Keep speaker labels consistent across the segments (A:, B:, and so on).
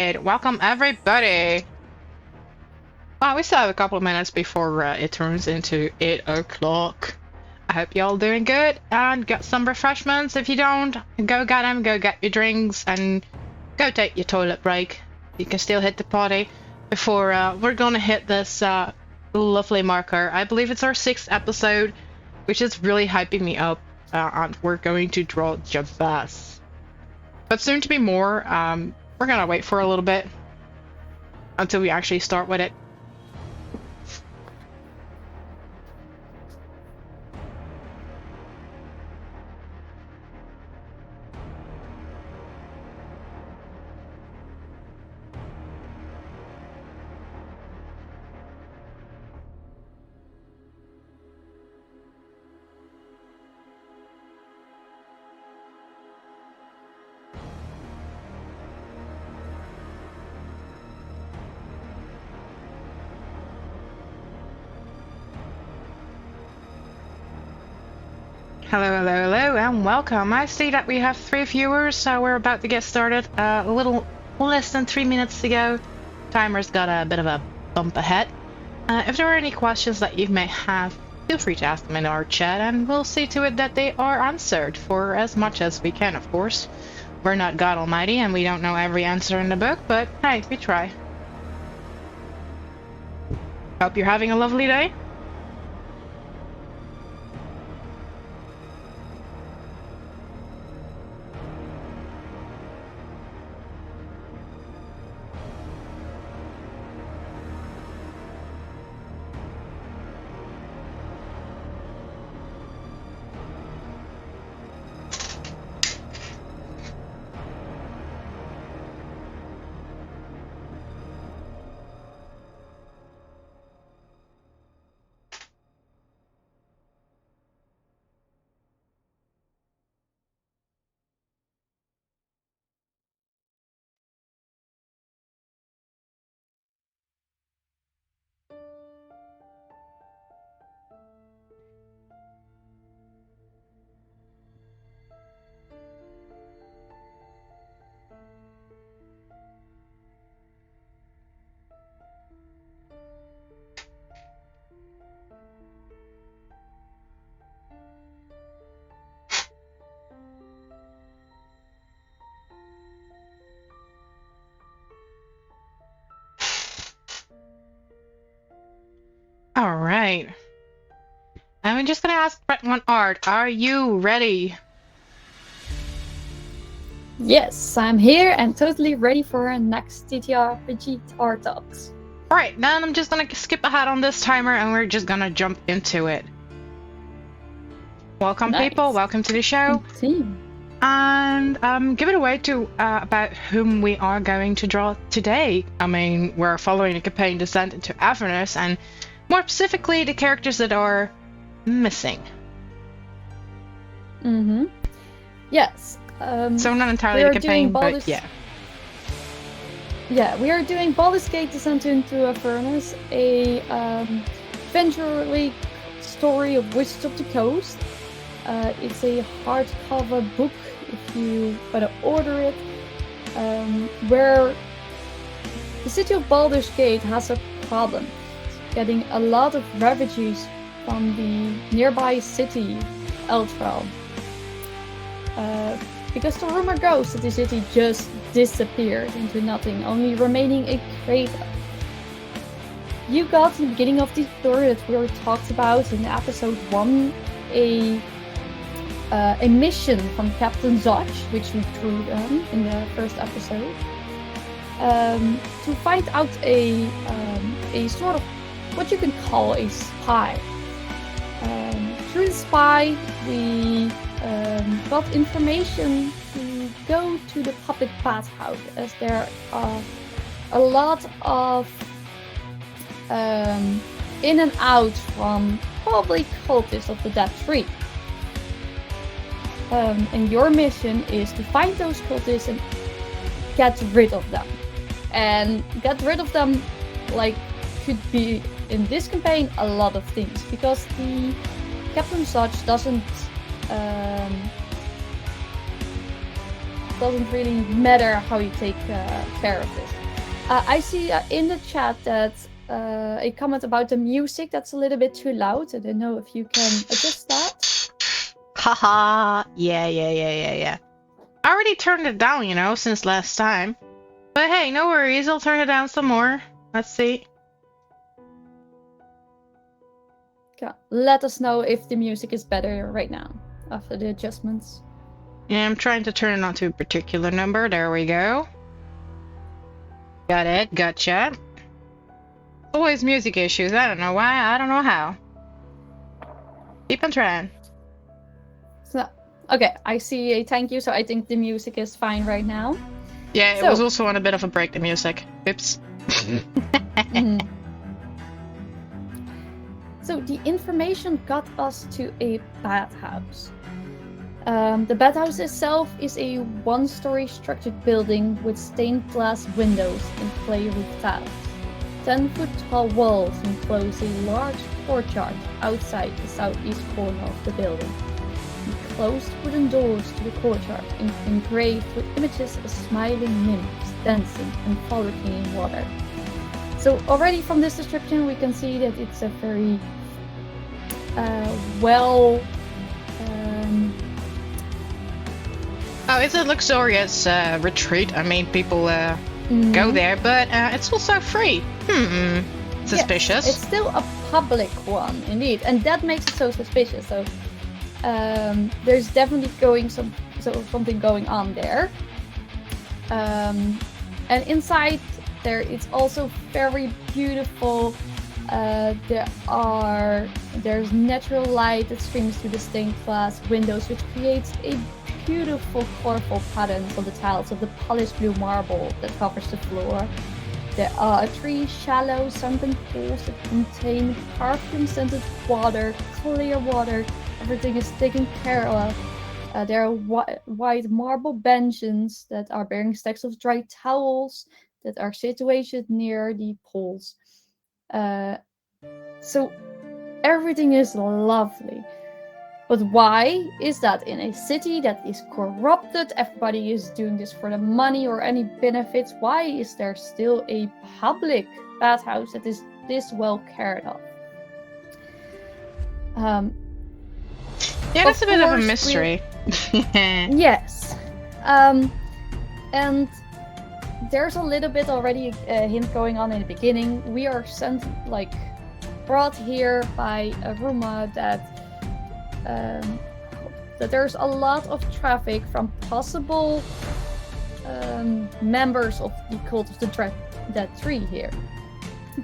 A: Welcome everybody. Wow, we still have a couple of minutes before it turns into 8 o'clock. I hope y'all doing good and get some refreshments. If you don't, go get them, go get your drinks and go take your toilet break. You can still hit the party before we're gonna hit this lovely marker. I believe it's our 6th episode, which is really hyping me up, and we're going to draw Jabaz. But soon to be more. We're gonna wait for a little bit until we actually start with it. Hello, and welcome. I see that we have 3 viewers, so we're about to get started. A little less than 3 minutes to go. Timer's got a bit of a bump ahead. If there are any questions that you may have, feel free to ask them in our chat, and we'll see to it that they are answered for as much as we can, of course. We're not God Almighty, and we don't know every answer in the book, but hey, we try. Hope you're having a lovely day. Alright. I'm just gonna ask RedOneArt, are you ready?
B: Yes, I'm here and totally ready for our next TTRPG art talks.
A: Alright, then I'm just gonna skip ahead on this timer and we're just gonna jump into it. Welcome,
B: Nice.
A: people, welcome to the show.
B: Team.
A: And give it away to about whom we are going to draw today. I mean, we're following the campaign Descent into Avernus, and more specifically, the characters that are missing.
B: Mm-hmm. Yes.
A: So not entirely the campaign, but yeah.
B: Yeah, we are doing Baldur's Gate Descent into Avernus, a adventure story of Wizards of the Coast. It's a hardcover book if you want to order it, where the city of Baldur's Gate has a problem. It's getting a lot of refugees from the nearby city, Eltral. Because the rumor goes that the city just disappeared into nothing, only remaining a crater. You got in the beginning of the story that we already talked about in episode 1 a mission from Captain Sansji, which we threw them in the first episode, to find out a sort of what you can call a spy. Through the spy, we got information to go to the puppet bathhouse, as there are a lot of in and out from probably cultists of the Dead Tree. And your mission is to find those cultists and get rid of them. And get rid of them, like, could be in this campaign a lot of things, because the Captain Sansji doesn't doesn't really matter how you take care of this. I see in the chat that a comment about the music that's a little bit too loud. I don't know if you can adjust that.
A: Haha, yeah. I already turned it down, you know, since last time. But hey, no worries, I'll turn it down some more. Let's see.
B: Okay. Let us know if the music is better right now, after the adjustments.
A: Yeah, I'm trying to turn it on to a particular number. There we go. Got it, gotcha. Always music issues, I don't know why, I don't know how. Keep on trying.
B: So, okay, I see a thank you, so I think the music is fine right now.
A: Yeah, it was also on a bit of a break, the music. Oops.
B: Mm-hmm. So the information got us to a bathhouse. The bathhouse itself is a one-story structured building with stained glass windows and clay roof tiles. 10-foot-tall walls enclose a large courtyard outside the southeast corner of the building. The closed wooden doors to the courtyard engraved with images of smiling nymphs dancing and frolicking in water. So already from this description we can see that it's a very
A: it's a luxurious retreat. I mean, people go there, but it's also free. Suspicious.
B: Yes, it's still a public one, indeed, and that makes it so suspicious. So there's definitely something going on there. And inside there, it's also very beautiful. There's natural light that streams through the stained glass windows, which creates a beautiful, colorful patterns on the tiles of the polished blue marble that covers the floor. There are 3 shallow sunken pools that contain perfume-scented water, clear water. Everything is taken care of. There are white marble benches that are bearing stacks of dry towels that are situated near the pools. So everything is lovely. But why is that in a city that is corrupted, everybody is doing this for the money or any benefits, why is there still a public bathhouse that is this well cared of?
A: Yeah, that's a bit of a mystery.
B: Yes. And there's a little bit already a hint going on in the beginning. We are brought here by a rumor that there's a lot of traffic from possible members of the cult of the Dead Tree here,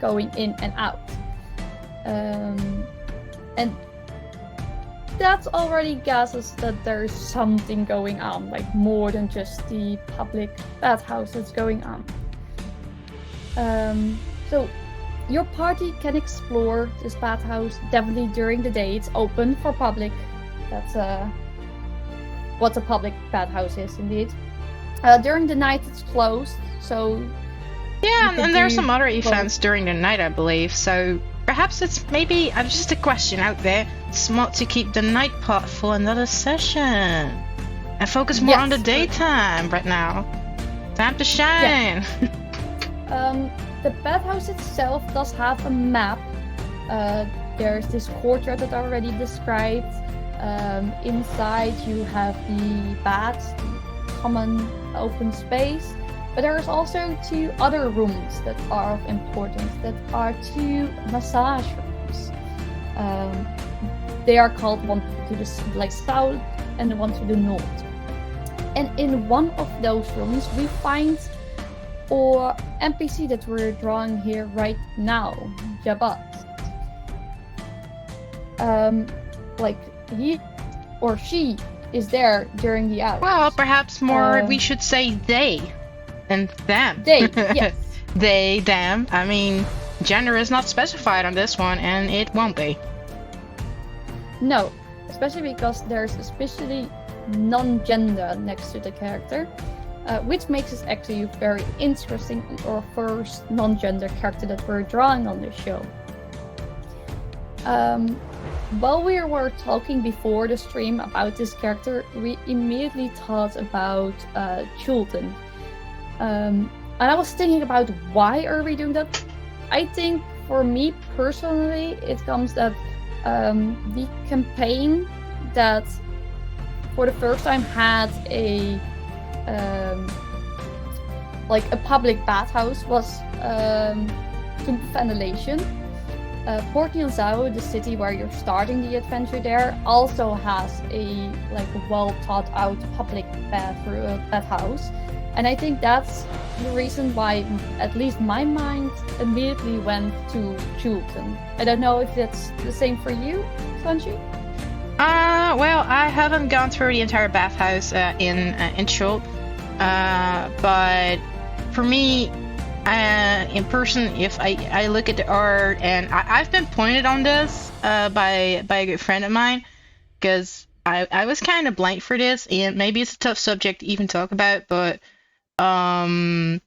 B: going in and out. And that already guesses that there's something going on, like more than just the public bathhouse that's going on. So your party can explore this bathhouse definitely during the day. It's open for public. That's what a public bathhouse is, indeed. During the night, it's closed. So
A: yeah, and there are some other events during the night, I believe. So perhaps it's maybe just a question out there. Smart to keep the night part for another session and focus more on the daytime right now. Time to shine.
B: Yeah. The bathhouse itself does have a map. There's this courtyard that I already described. Inside you have the baths, the common open space. But there's also 2 other rooms that are of importance. That are 2 massage rooms. They are called one to the south and the one to the north. And in one of those rooms we find or NPC that we're drawing here right now, Jabaz. He or she is there during the hours.
A: Well, perhaps more we should say they and them.
B: They, yes.
A: They, them. I mean, gender is not specified on this one, and it won't be.
B: No, especially because there's especially non-gender next to the character. Which makes it actually very interesting, our first non-gender character that we're drawing on this show. while we were talking before the stream about this character, we immediately thought about Chultan. And I was thinking about why are we doing that? I think for me personally, it comes that the campaign that for the first time had a like a public bathhouse was Tomb of Annihilation. Port Nianzao, the city where you're starting the adventure there, also has a like a well thought out public bathhouse. And I think that's the reason why at least my mind immediately went to Chultan. I don't know if that's the same for you, Sansji?
A: Well, I haven't gone through the entire bathhouse in Chult, but for me, in person, if I look at the art, and I've been pointed on this by a good friend of mine, because I was kind of blank for this, and maybe it's a tough subject to even talk about, but D&D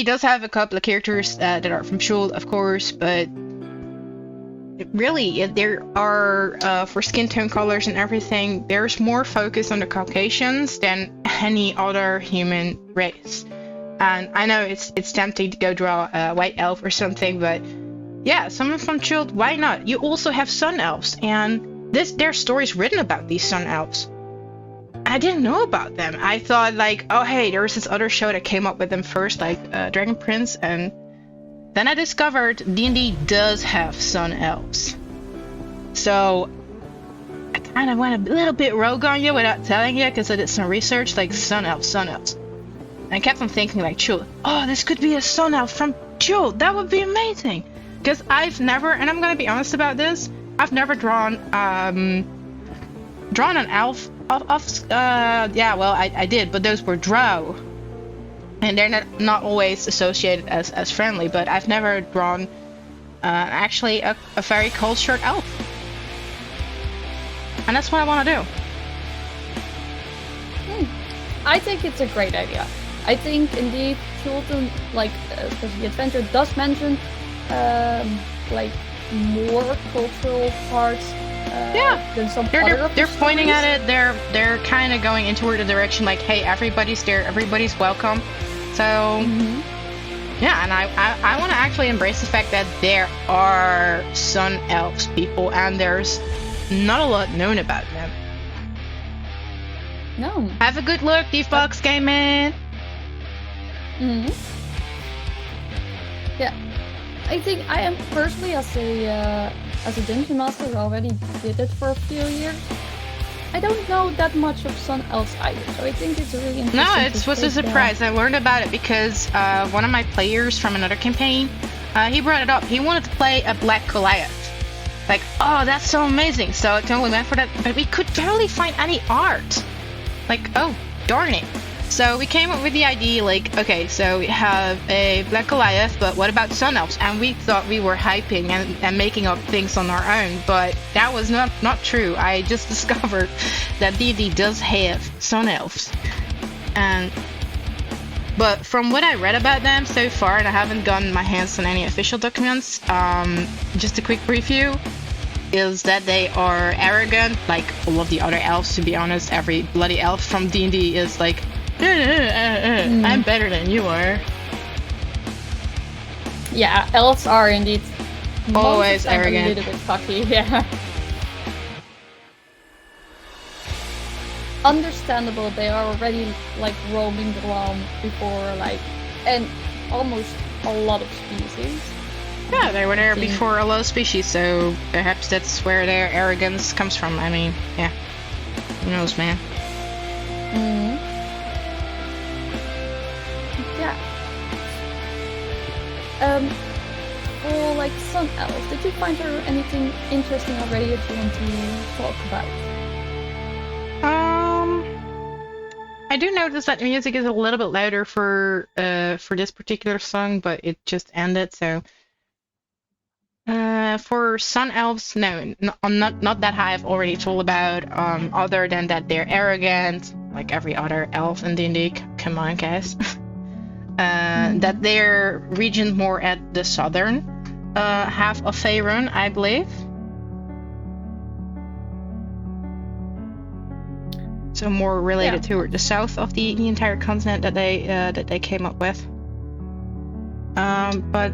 A: does have a couple of characters that are from Chult, of course, but really, there are, for skin tone colors and everything, there's more focus on the Caucasians than any other human race. And I know it's tempting to go draw a white elf or something, but yeah, someone from Chult, why not? You also have sun elves, and there are stories written about these sun elves. I didn't know about them. I thought like, oh hey, there was this other show that came up with them first, like Dragon Prince, and then I discovered D&D does have sun elves. So I kind of went a little bit rogue on you without telling you, because I did some research, like sun elves. And I kept on thinking like, Chult, oh, this could be a sun elf from Chult. That would be amazing. Because I've never, and I'm gonna be honest about this, I've never drawn an elf yeah, well, I did, but those were drow. And they're not always associated as friendly, but I've never drawn actually a very cultured elf. And that's what I want to do.
B: I think it's a great idea. I think indeed Chultan, like, because the adventure does mention like more cultural parts than some other
A: they're pointing at it. They're kind of going into the direction like, hey, everybody's there, everybody's welcome. So yeah, and I want to actually embrace the fact that there are sun elves people, and there's not a lot known about them.
B: No.
A: Have a good look, Deepbox Gaming.
B: Yeah, I think I am personally as a dungeon master who already did it for a few years. I don't know that much of sun elves either, so I think it's really interesting.
A: No, it was a surprise. I learned about it because one of my players from another campaign, he brought it up. He wanted to play a Black Goliath. Like, oh, that's so amazing. So I totally went for that, but we could barely find any art. Like, oh, darn it. So we came up with the idea, like, okay, so we have a Black Goliath, but what about sun elves? And we thought we were hyping and making up things on our own, but that was not true. I just discovered that D&D does have sun elves. But from what I read about them so far, and I haven't gotten my hands on any official documents, just a quick preview, is that they are arrogant, like all of the other elves, to be honest. Every bloody elf from D&D is like, I'm better than you are.
B: Yeah, elves are indeed
A: always arrogant.
B: A little bit cocky, yeah. Understandable, they are already like roaming around before, like, and almost a lot of species.
A: Yeah, they were there before a lot of species, so perhaps that's where their arrogance comes from. I mean, yeah, who knows, man.
B: Yeah. For like sun elves, did you find there anything interesting already that you want to talk about?
A: I do notice that the music is a little bit louder for this particular song, but it just ended, so for sun elves, no, not that I've already told about, other than that they're arrogant, like every other elf in D&D. Come on, guys. That they're region more at the southern half of Faerun, I believe. so more related to the south of the entire continent that they came up with. But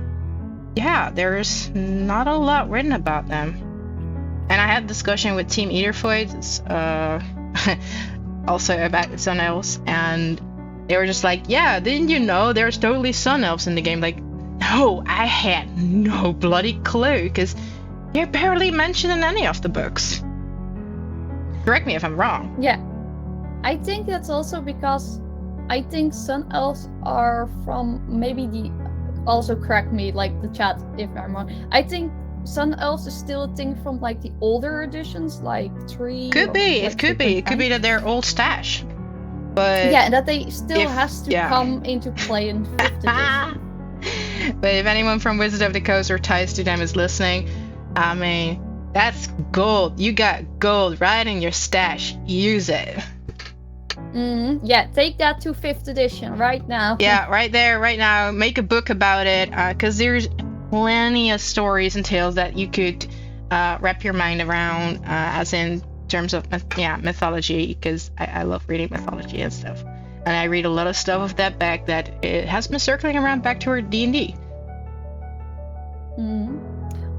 A: yeah, there's not a lot written about them. And I had a discussion with Team Eaterfoid, also about Sun Elves, and they were just like, yeah, didn't you know there's totally Sun Elves in the game? Like, no, I had no bloody clue, because they're barely mentioned in any of the books. Correct me if I'm wrong.
B: Yeah. I think that's also because I think Sun Elves are from maybe also correct me, like the chat if I'm wrong. I think Sun Elves is still a thing from like the older editions, like 3.
A: Could be. It could be. It could be that they're old stash. But
B: yeah, that they still has to come into play in 5th edition.
A: But if anyone from Wizard of the Coast or ties to them is listening, I mean, that's gold. You got gold right in your stash. Use it.
B: Yeah, take that to 5th edition right now.
A: Yeah, right there, right now. Make a book about it, because there's plenty of stories and tales that you could wrap your mind around, as in terms of mythology, because I love reading mythology and stuff. And I read a lot of stuff of that back that it has been circling around back to our D&D.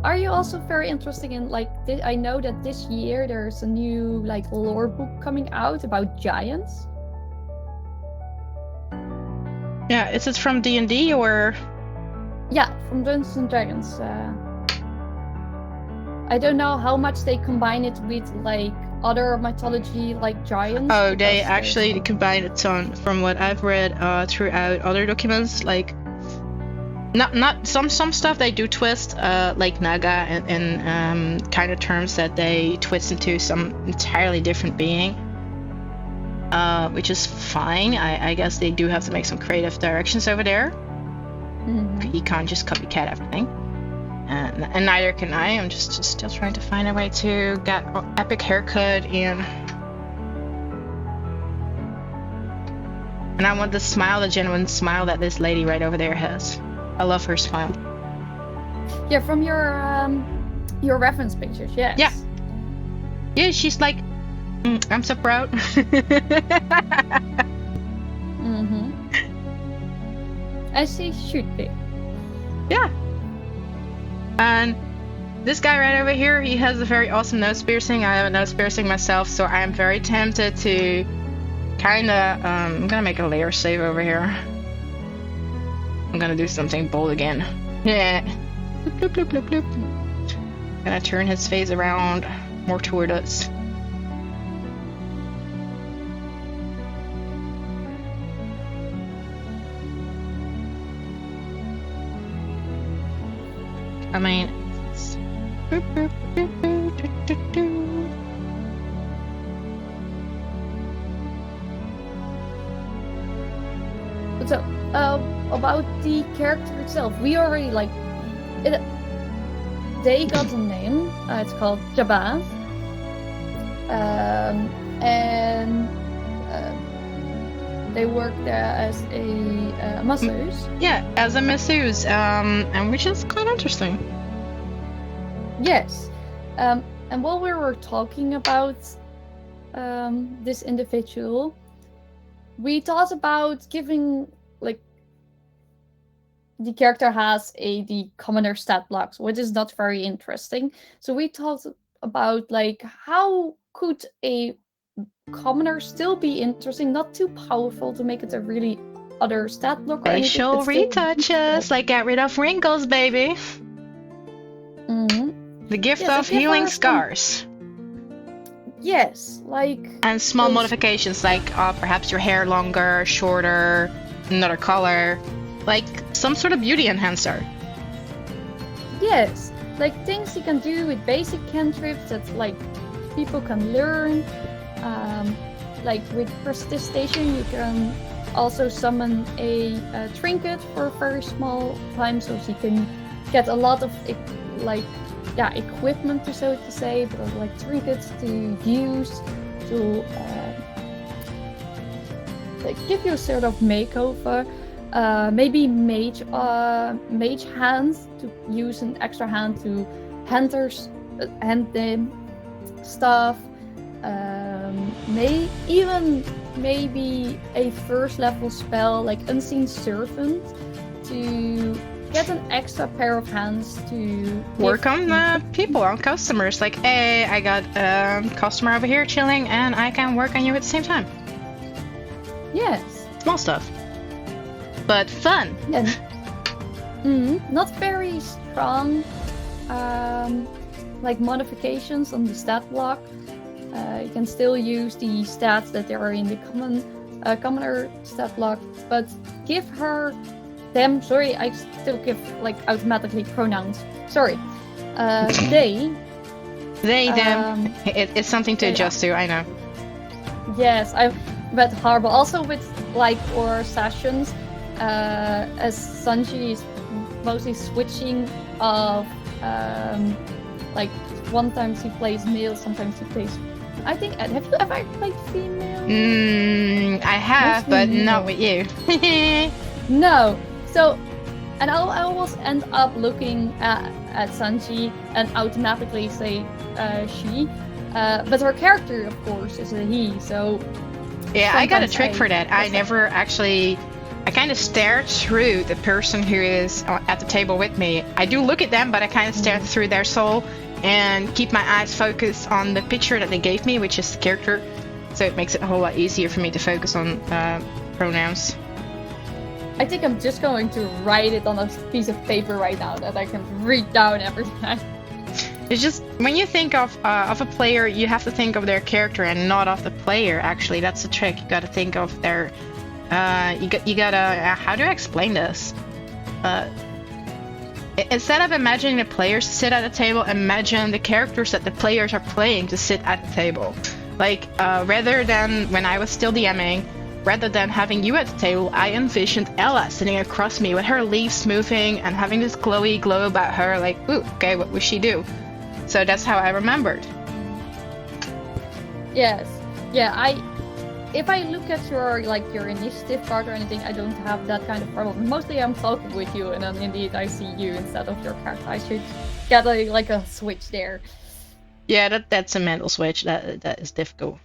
B: Are you also very interested in like I know that this year there's a new like lore book coming out about giants?
A: Yeah, is it from D&D or?
B: Yeah, from Dungeons and Dragons. I don't know how much they combine it with like other mythology like giants.
A: Oh, they actually combine a ton from what I've read throughout other documents. Like, not some stuff they do twist, like Naga and kind of terms that they twist into some entirely different being, which is fine. I guess they do have to make some creative directions over there. You can't just copycat everything. And neither can I. I'm just still trying to find a way to get an epic haircut and I want the smile, the genuine smile that this lady right over there has. I love her smile.
B: Yeah, from your reference pictures, yes.
A: Yeah. Yeah, she's like, I'm so proud.
B: As she should be.
A: Yeah. And this guy right over here, he has a very awesome nose piercing. I have a nose piercing myself, so I am very tempted to kind of, I'm gonna make a layer save over here. I'm gonna do something bold again. Yeah. Bloop, bloop, bloop, bloop, bloop. Gonna turn his face around more toward us. I mean, it's...
B: So, about the character itself, we already like it. They got a name. It's called Jabaz, and they work there as a masseuse.
A: Yeah, as a masseuse, and which is quite interesting.
B: Yes, and while we were talking about this individual, we thought about giving like the character has the commoner stat blocks, which is not very interesting. So we thought about like how could a commoner still be interesting, not too powerful to make it a really other stat block.
A: Facial retouches, like get rid of wrinkles, baby. The gift of healing scars.
B: Yes, like...
A: And small modifications, like perhaps your hair longer, shorter, another color. Like some sort of beauty enhancer.
B: Yes, like things you can do with basic cantrips that like people can learn. Like with prestidigitation, you can also summon a trinket for a very small time, so you can get a lot of equipment, so to say, but like trinkets to use to give you a sort of makeover. Maybe mage hands, to use an extra hand to hand them stuff. maybe a first level spell like Unseen Servant to get an extra pair of hands to
A: work on people, on customers. Like, hey, I got a customer over here chilling, and I can work on you at the same time.
B: Yes.
A: Small stuff, but fun.
B: Yeah. Not very strong, like modifications on the stat block. You can still use the stats that are in the commoner stat block, but give her them. Sorry, I still give like automatically pronouns. Sorry, they,
A: them. It's something to adjust to. I know.
B: Yes, but horrible. Also with like our sessions, as Sansji is mostly switching of like sometimes he plays male, sometimes he plays. I think have you ever played female?
A: I have, but not with you.
B: No. So, and I'll always end up looking at Sansji and automatically say she. But her character, of course, is a he. So
A: yeah, I got a trick for that. I never actually. I kind of stare through the person who is at the table with me. I do look at them, but I kind of stare through their soul and keep my eyes focused on the picture that they gave me, which is the character. So it makes it a whole lot easier for me to focus on pronouns.
B: I think I'm just going to write it on a piece of paper right now that I can read down every time.
A: It's just when you think of a player, you have to think of their character and not of the player. Actually, that's the trick. You got to think of their. You gotta. How do I explain this? Instead of imagining the players to sit at the table, imagine the characters that the players are playing to sit at the table. Like, rather than when I was still DMing, rather than having you at the table, I envisioned Ella sitting across me with her leaves moving and having this glowy glow about her. Like, ooh, okay, what would she do? So that's how I remembered.
B: Yes. Yeah, if I look at your initiative card or anything, I don't have that kind of problem. Mostly I'm talking with you, and then indeed I see you instead of your character. I should get a switch there.
A: Yeah, that's a mental switch. That is difficult.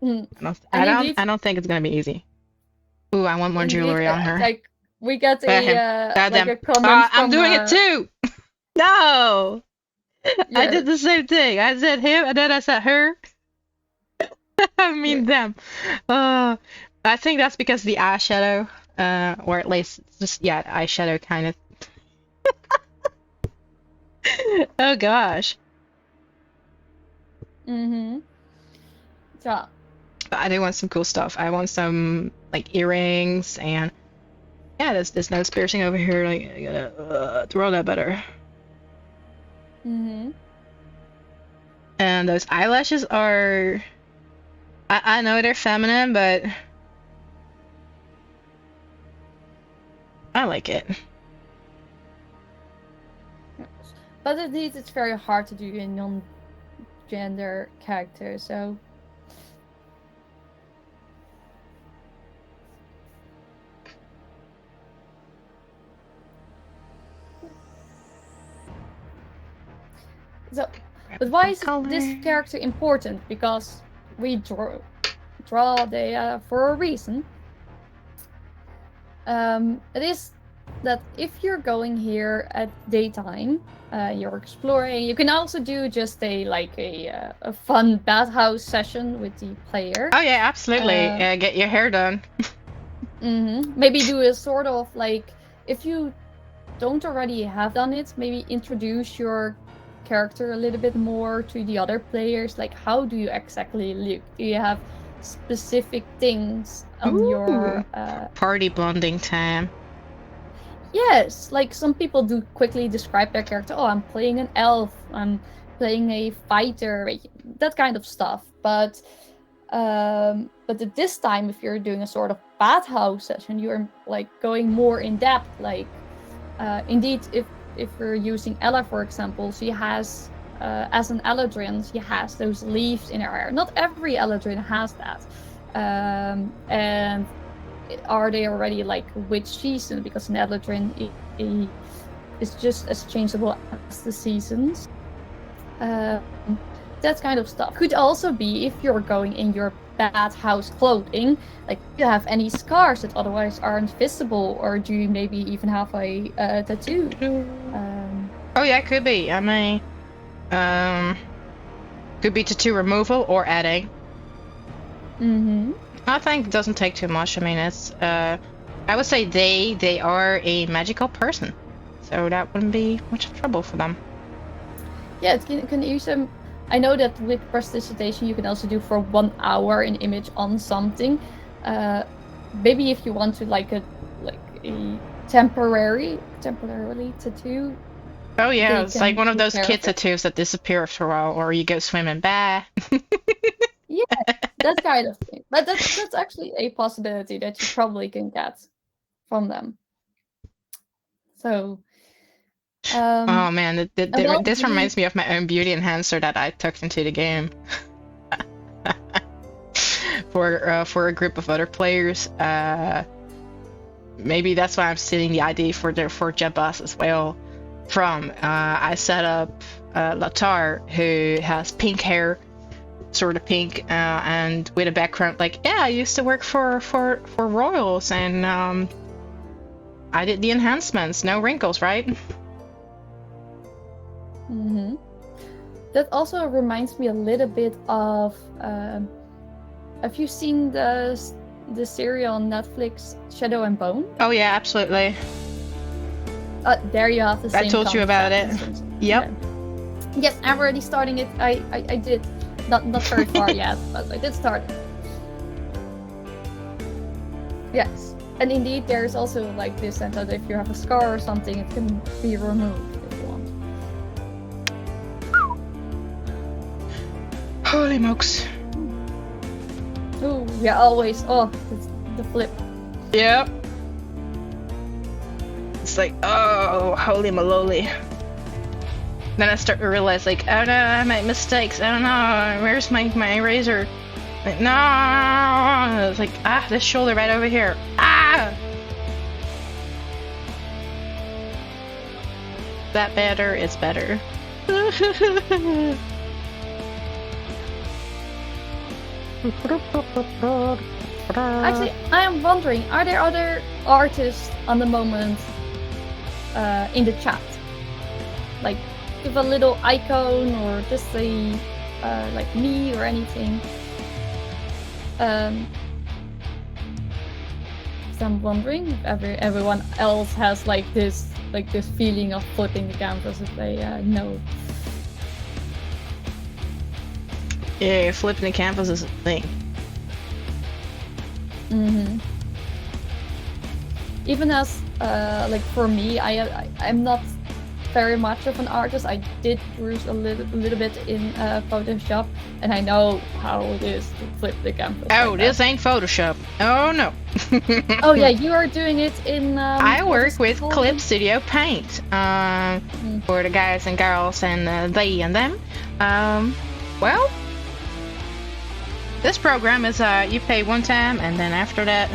B: Mm.
A: I don't think it's gonna be easy. Ooh, I want more jewelry on her.
B: Like we get a comment.
A: I'm doing it too. No,
B: yeah.
A: I did the same thing. I said him, and then I said her. I mean them. I think that's because of the eyeshadow, or at least just the eyeshadow kind of. Oh gosh.
B: So.
A: I do want some cool stuff. I want some like earrings and there's nose piercing over here. Like I gotta throw that better. And those eyelashes are. I know they're feminine, but I like it.
B: But indeed, it's very hard to do a non-gender character, so. So, but why is this character important? Because we draw data for a reason. It is that if you're going here at daytime, you're exploring. You can also do just a fun bathhouse session with the player.
A: Oh yeah, absolutely. Get your hair done.
B: Maybe do a sort of if you don't already have done it, maybe introduce your character a little bit more to the other players. Like, how do you exactly look? Do you have specific things on your
A: party bonding time?
B: Yes, like some people do quickly describe their character. Oh, I'm playing an elf, I'm playing a fighter, that kind of stuff. But at this time, if you're doing a sort of bathhouse session, you're going more in depth. Indeed, if we're using Ella, for example, she has, as an Eladrin, she has those leaves in her hair. Not every Eladrin has that. And are they already which season? Because an Eladrin is just as changeable as the seasons. that kind of stuff. Could also be if you're going in your bathhouse clothing, like do you have any scars that otherwise aren't visible, or do you maybe even have a tattoo?
A: Oh yeah, it could be. I mean, could be tattoo removal or adding. I think it doesn't take too much. I mean, it's I would say they are a magical person, so that wouldn't be much trouble for them.
B: Yeah, it can use them. I know that with prestidigitation you can also do for 1 hour an image on something. Maybe if you want to like a temporarily tattoo.
A: Oh yeah, it's like one of those kid tattoos that disappear after a while, or you go swimming bad.
B: Yeah, that kind of thing. But that's actually a possibility that you probably can get from them. So.
A: Oh man, this reminds me of my own beauty enhancer that I took into the game for a group of other players. Maybe that's why I'm stealing the idea for Jabaz as well. I set up Latar, who has pink hair, sort of pink, and with a background like, yeah, I used to work for Royals, and I did the enhancements. No wrinkles, right?
B: That also reminds me a little bit of. Have you seen the series on Netflix, Shadow and Bone?
A: Oh yeah, absolutely.
B: There you have the same.
A: I told you about it. Yep.
B: Yeah. Yes, I'm already starting it. I did not very far yet, but I did start it. Yes, and indeed, there's also like this, and that if you have a scar or something, it can be removed.
A: Holy smokes.
B: Oh, yeah, always. Oh, the flip.
A: Yep. It's like, oh, holy moly. Then I start to realize, like, oh no, I made mistakes. Oh no, where's my razor? Like, no! It's like, this shoulder right over here. That better? It's better.
B: Actually, I am wondering, are there other artists on the moment in the chat? Like, give a little icon or just say, like me or anything. So I'm wondering if everyone else has like this feeling of flipping the canvas if they know.
A: Yeah, flipping the canvas is a thing.
B: Even as like for me, I'm not very much of an artist. I did cruise a little bit in Photoshop, and I know how it is to flip the canvas.
A: Oh, like this ain't Photoshop. Oh no.
B: Oh yeah, you are doing it in.
A: I work with Clip Studio Paint for the guys and girls and they and them. Well, this program is you pay one time, and then after that,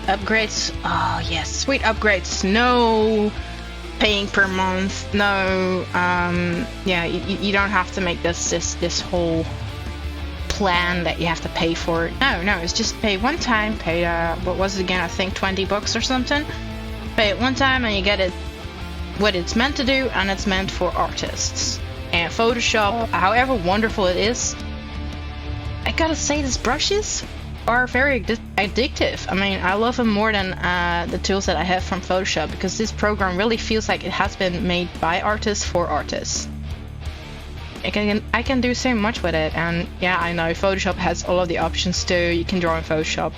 A: upgrades. Oh yes, sweet upgrades. No paying per month. No, yeah, you don't have to make this whole plan that you have to pay for it. No, it's just pay one time. Pay what was it again? I think $20 or something. Pay it one time, and you get it what it's meant to do, and it's meant for artists. And Photoshop, however wonderful it is, I gotta say, these brushes are very addictive. I mean, I love them more than the tools that I have from Photoshop, because this program really feels like it has been made by artists for artists. I can do so much with it, and yeah, I know Photoshop has all of the options too. You can draw in Photoshop.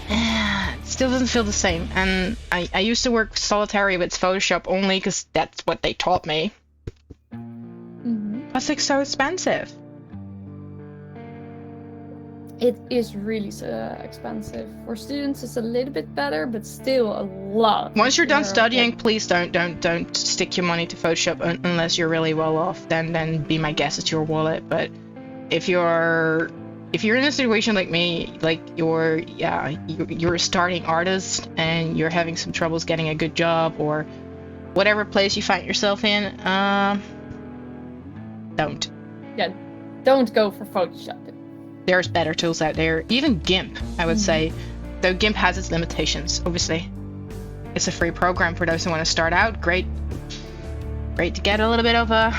A: It still doesn't feel the same, and I used to work solitary with Photoshop only because that's what they taught me. That's like so expensive.
B: It is really expensive. For students, it's a little bit better, but still a lot.
A: Once you're done studying, please don't stick your money to Photoshop unless you're really well off. Then be my guest, it's your wallet. But if you're in a situation like me, like you're a starting artist and you're having some troubles getting a good job or whatever place you find yourself in, don't.
B: Yeah, don't go for Photoshop.
A: There's better tools out there. Even GIMP, I would say. Though GIMP has its limitations, obviously. It's a free program for those who want to start out. Great to get a little bit of a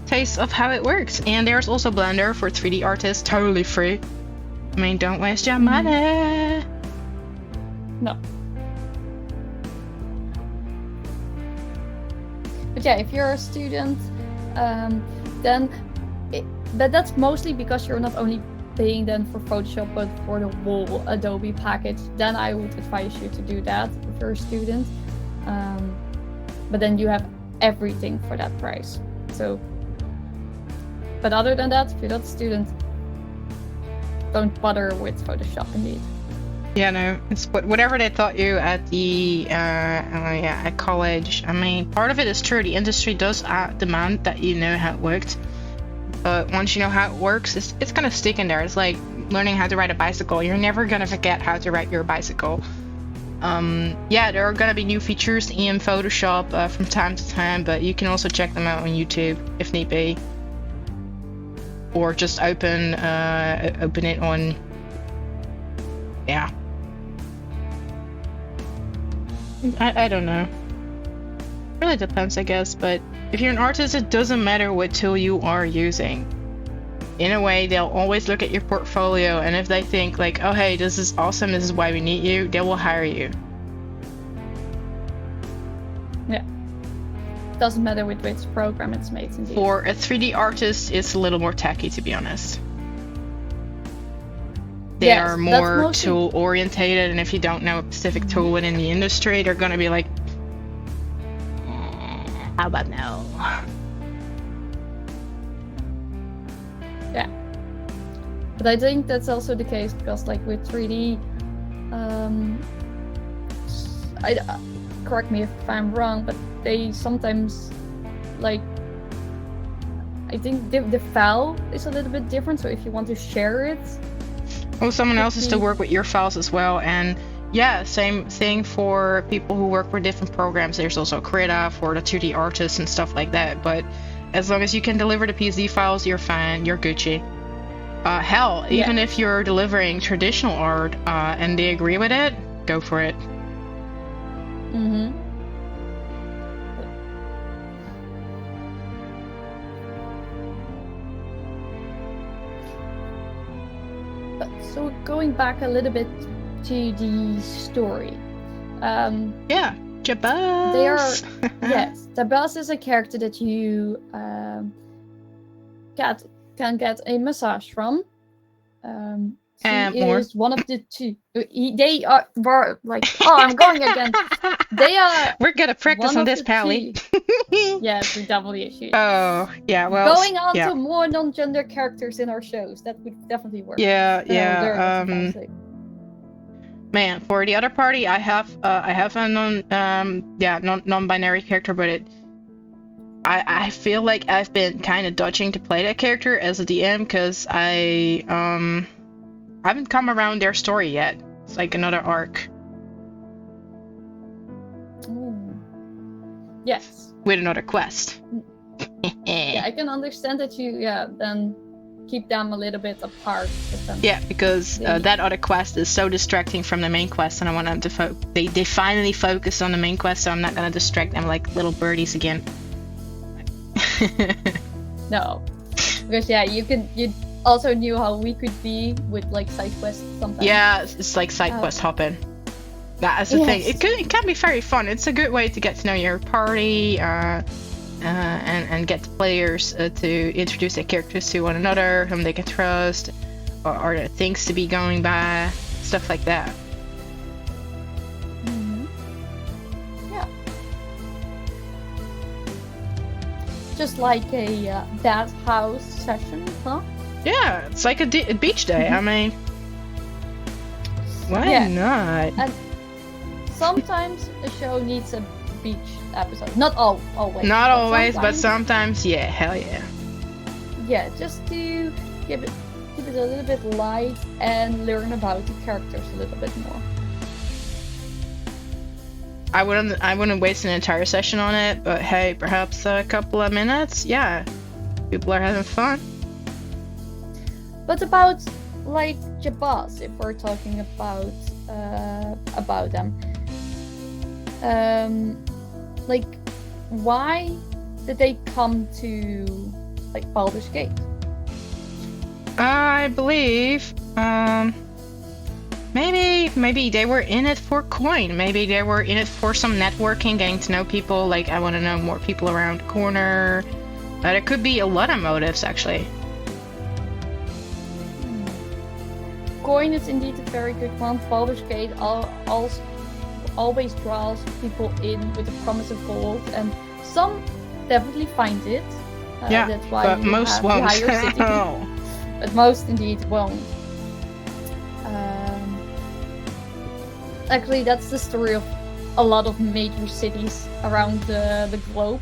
A: taste of how it works. And there's also Blender for 3D artists, totally free. I mean, don't waste your money.
B: No. But yeah, if you're a student, but that's mostly because you're not only paying then for Photoshop, but for the whole Adobe package. Then I would advise you to do that if you're a student. But then you have everything for that price. So, but other than that, if you're not a student, don't bother with Photoshop indeed.
A: Yeah, no, it's whatever they taught you at the at college. I mean, part of it is true. The industry does demand that you know how it works. But once you know how it works, it's gonna stick in there. It's like learning how to ride a bicycle. You're never gonna forget how to ride your bicycle. Yeah, there are gonna be new features in Photoshop from time to time, but you can also check them out on YouTube if need be, or just open it on. Yeah. I don't know. Really depends, I guess, but if you're an artist, it doesn't matter what tool you are using. In a way, they'll always look at your portfolio, and if they think like, oh hey, this is awesome, this is why we need you, they will hire you.
B: Yeah. Doesn't matter with which program it's made indeed.
A: For a 3D artist, it's a little more tacky, to be honest. They are more tool orientated, and if you don't know a specific tool within the industry, they're gonna be like, how about no?
B: Yeah. But I think that's also the case because, like, with 3D, correct me if I'm wrong, but they sometimes, like, I think the file is a little bit different, so if you want to share it...
A: Oh, someone else has to work with your files as well, and yeah, same thing for people who work with different programs. There's also Nakarada for the 2D artists and stuff like that, but as long as you can deliver the PSD files, you're fine, you're Gucci. Hell, even if you're delivering traditional art and they agree with it, go for it.
B: Mm-hmm. So going back a little bit to the story.
A: Yeah, Jabaz.
B: They are yes. Jabaz is a character that you can get a massage from. He is one of the two. They are like. Oh, I'm going again. They are.
A: We're gonna practice on this, Pally.
B: Yes, we definitely should.
A: Oh, yeah. Well,
B: going on to more non-gender characters in our shows, that would definitely work.
A: Yeah. Man, for the other party, I have a non-binary character, but I feel like I've been kind of dodging to play that character as a DM because I haven't come around their story yet. It's like another arc.
B: Ooh. Yes.
A: With another quest.
B: Yeah, I can understand that you then keep them a little bit apart.
A: Yeah, because that other quest is so distracting from the main quest, and I want them to they finally focus on the main quest, so I'm not gonna distract them like little birdies again.
B: No, because you also knew how we could be with like side quests sometimes.
A: Yeah, it's like side quest hopping. That's the thing. It can be very fun. It's a good way to get to know your party and get the players to introduce their characters to one another, whom they can trust, or the things to be going by, stuff like that.
B: Mm-hmm. Yeah. Just like a bathhouse session, huh?
A: Yeah, it's like a beach day. I mean, why not?
B: And sometimes a show needs a beach episode. Not always.
A: Not always, but sometimes, yeah, hell yeah.
B: Yeah, just to keep it a little bit light and learn about the characters a little bit more.
A: I wouldn't waste an entire session on it, but hey, perhaps a couple of minutes, yeah. People are having fun.
B: But about like Jabaz, if we're talking about them, like why did they come to like Baldur's Gate?
A: I believe maybe they were in it for coin. Maybe they were in it for some networking, getting to know people. Like, I want to know more people around the corner. There could be a lot of motives, actually.
B: Coin is indeed a very good one. Baldur's Gate always draws people in with the promise of gold, and some definitely find it.
A: Yeah,
B: that's why
A: but most won't.
B: Higher city. But most indeed won't. Actually, that's the story of a lot of major cities around the globe.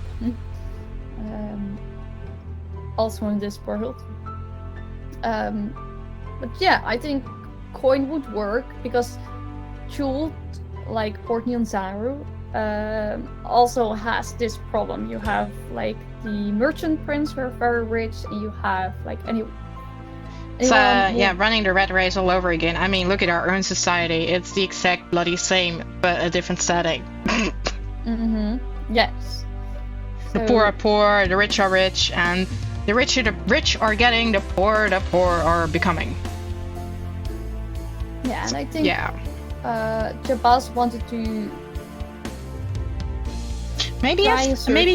B: Also in this world. But yeah, I think coin would work because Chult, like Port Nyanzaru, also has this problem. You have like the merchant prince who are very rich, and you have like
A: yeah, running the red race all over again. I mean, look at our own society. It's the exact bloody same, but a different setting.
B: Yes.
A: The poor are poor, the rich are rich, and the rich are getting, the poor are becoming.
B: Yeah, and I think Jabaz wanted to
A: maybe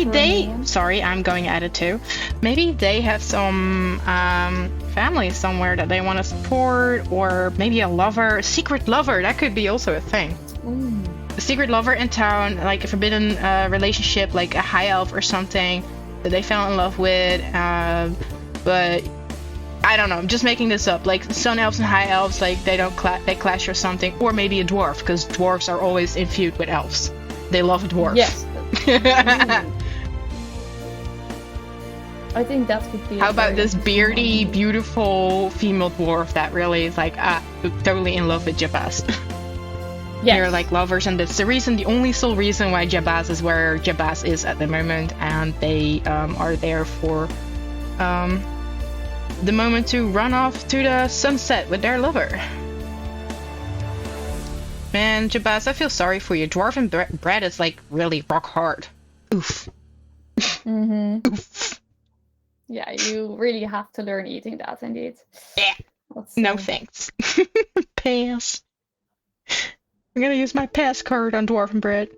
A: they sorry, I'm going at it too. Maybe they have some family somewhere that they want to support, or maybe a secret lover. That could be also a thing. A secret lover in town, like a forbidden relationship, like a high elf or something that they fell in love with. But I don't know, I'm just making this up. Like sun elves and high elves, like they clash or something, or maybe a dwarf, because dwarves are always in feud with elves. They love a dwarf.
B: Yes. I think that could be.
A: How about this beardy, beautiful female dwarf that really is like totally in love with Jabaz?
B: Yes.
A: They're like lovers, and that's the only sole reason why Jabaz is where Jabaz is at the moment, and they are there for the moment to run off to the sunset with their lover. Man, Jabaz, I feel sorry for you. Dwarven bread is like really rock hard. Oof. Oof.
B: Yeah, you really have to learn eating that, indeed.
A: Yeah. No thanks. Pass. I'm gonna use my pass card on Dwarven bread.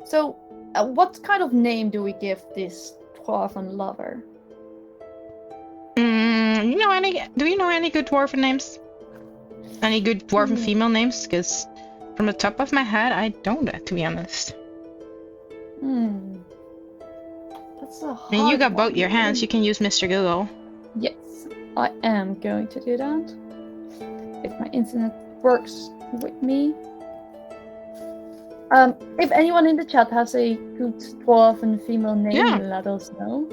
B: So, what kind of name do we give this dwarven lover?
A: Do you know any good dwarven names? Any good dwarven female names? Because from the top of my head, I don't, to be honest.
B: That's a hard
A: I mean, you got
B: one.
A: both your hands. You can use Mr. Google.
B: Yes, I am going to do that. If my internet works with me. If anyone in the chat has a good dwarven female name, let us know.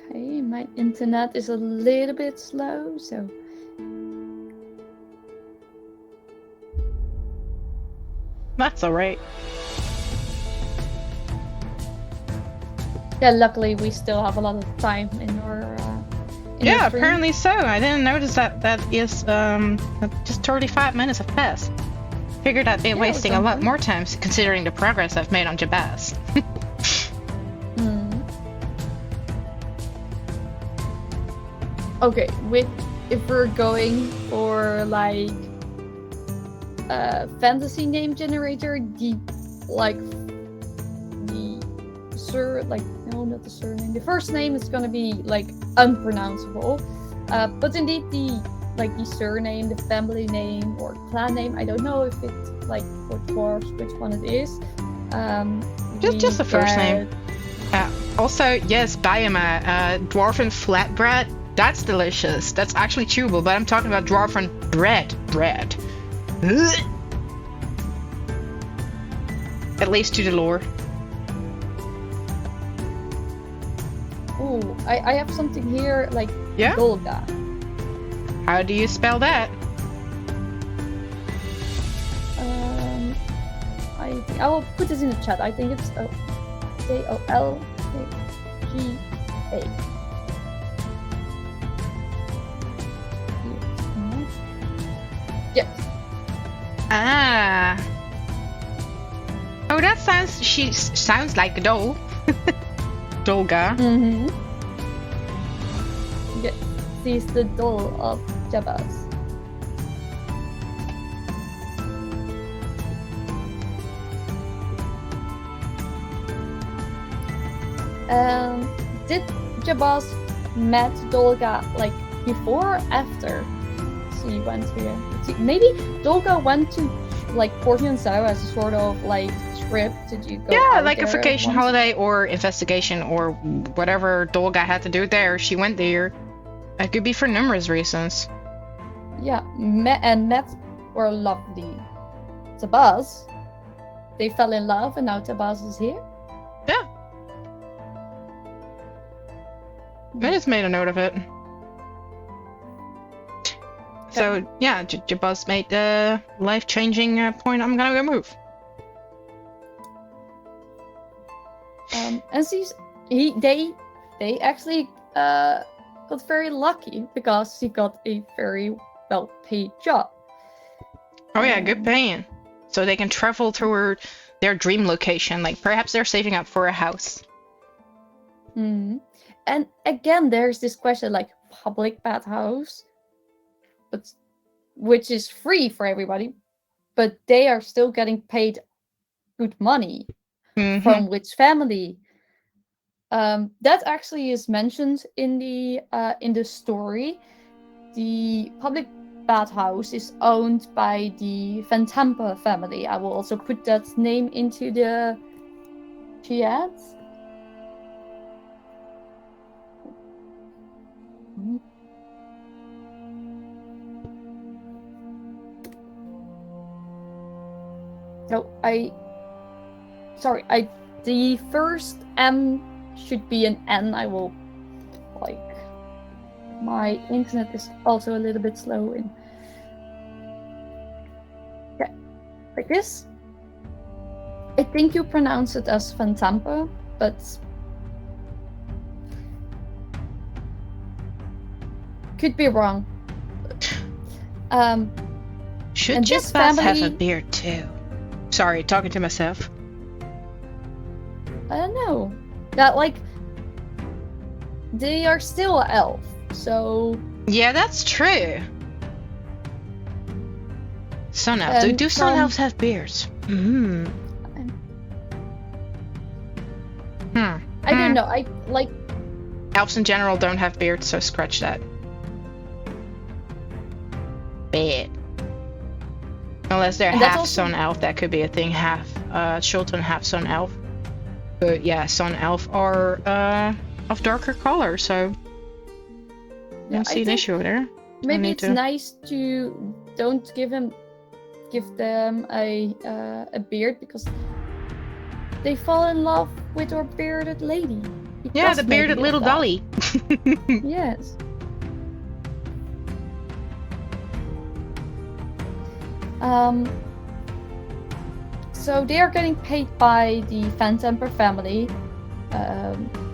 B: Okay, my internet is a little bit slow, so...
A: That's alright.
B: Yeah, luckily we still have a lot of time in our
A: yeah, apparently so. I didn't notice that is just 35 minutes have passed. Figured that they're wasting a lot more time considering the progress I've made on Jabaz.
B: Okay, if we're going for like fantasy name generator, not the surname. The first name is gonna be like unpronounceable, but indeed the surname, the family name or clan name, I don't know if it's like for dwarves which one it is.
A: Just the first name. Also, yes, Bayama, dwarven flatbread That's delicious. That's actually chewable, but I'm talking about dwarven bread. Bread. Ugh. At least to the lore.
B: Ooh, I have something here like
A: Yeah?
B: Dolga.
A: How do you spell that?
B: I will put this in the chat. I think it's Dolga. Yes.
A: Ah. Oh, that sounds. She sounds like a doll. Dolga.
B: Mm-hmm. Yeah. She's the doll of Jabaz. Did Jabaz met Dolga like before or after she went here? Maybe Dolga went to like Portiansau as a sort of like trip. Did you go?
A: Yeah,
B: out
A: like a
B: there
A: vacation
B: once?
A: holiday or investigation or whatever Dolga had to do there. She went there. It could be for numerous reasons.
B: Yeah, met were lovely. Jabaz. They fell in love, and now Jabaz is here.
A: Yeah. I just made a note of it. So yeah, Jabaz made the life-changing point. I'm gonna go move.
B: And they actually got very lucky because he got a very well-paid job.
A: Oh yeah, good paying. So they can travel toward their dream location. Like perhaps they're saving up for a house.
B: And again, there's this question like public bathhouse, but which is free for everybody, but they are still getting paid good money. From which family? That actually is mentioned in the story. The public bathhouse is owned by the Van Tampa family. I will also put that name into the chat. No, the first M should be an N. I will, like, my internet is also a little bit slow in. Okay, like this. I think you pronounce it as Van Tampa, but could be wrong.
A: Should Jabaz have a beard too? Sorry, talking to myself.
B: I don't know. That like they are still an elf, so
A: yeah, that's true. Sun elves. Do sun elves have beards?
B: I don't know. I like
A: elves in general don't have beards, so scratch that. Bad. Unless they're half sun elf, that could be a thing. Half Shulton, half sun elf. But yeah, sun elf are of darker color, so I don't see an issue there.
B: Maybe it's nice to don't give them a beard because they fall in love with our bearded lady.
A: Yeah, the bearded little dolly.
B: Yes. So they are getting paid by the Van Temper family,